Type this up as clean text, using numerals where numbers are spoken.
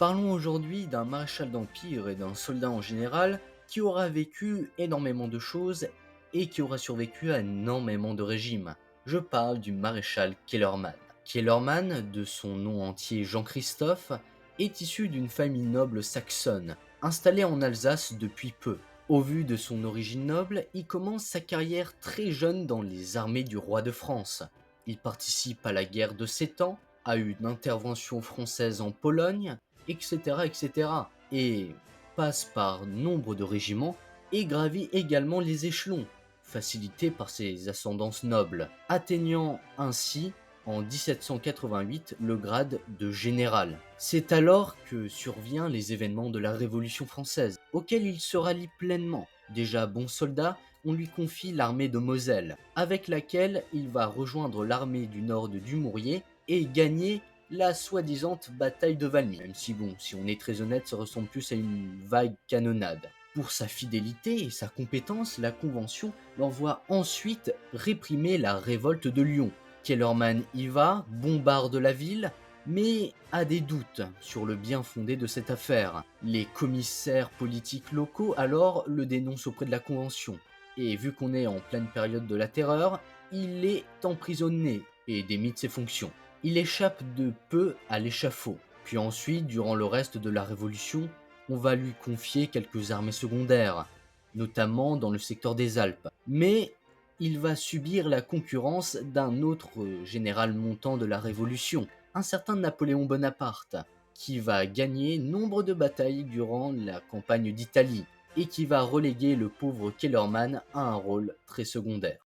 Parlons aujourd'hui d'un maréchal d'Empire et d'un soldat en général qui aura vécu énormément de choses et qui aura survécu à énormément de régimes. Je parle du maréchal Kellerman. Kellerman, de son nom entier Jean-Christophe, est issu d'une famille noble saxonne, installée en Alsace depuis peu. Au vu de son origine noble, il commence sa carrière très jeune dans les armées du roi de France. Il participe à la guerre de 7 ans, a eu une intervention française en Pologne, etc., etc. Et passe par nombre de régiments et gravit également les échelons, facilité par ses ascendances nobles, atteignant ainsi en 1788 le grade de général. C'est alors que survient les événements de la Révolution française, auxquels il se rallie pleinement. Déjà bon soldat, on lui confie l'armée de Moselle, avec laquelle il va rejoindre l'armée du nord de Dumouriez et gagner la soi-disant bataille de Valmy. Même si bon, si on est très honnête, ça ressemble plus à une vague canonnade. Pour sa fidélité et sa compétence, la Convention l'envoie ensuite réprimer la révolte de Lyon. Kellerman y va, bombarde la ville, mais a des doutes sur le bien fondé de cette affaire. Les commissaires politiques locaux alors le dénoncent auprès de la Convention. Et vu qu'on est en pleine période de la terreur, il est emprisonné et démis de ses fonctions. Il échappe de peu à l'échafaud. Puis ensuite, durant le reste de la Révolution, on va lui confier quelques armées secondaires, notamment dans le secteur des Alpes. Mais il va subir la concurrence d'un autre général montant de la Révolution, un certain Napoléon Bonaparte, qui va gagner nombre de batailles durant la campagne d'Italie et qui va reléguer le pauvre Kellerman à un rôle très secondaire.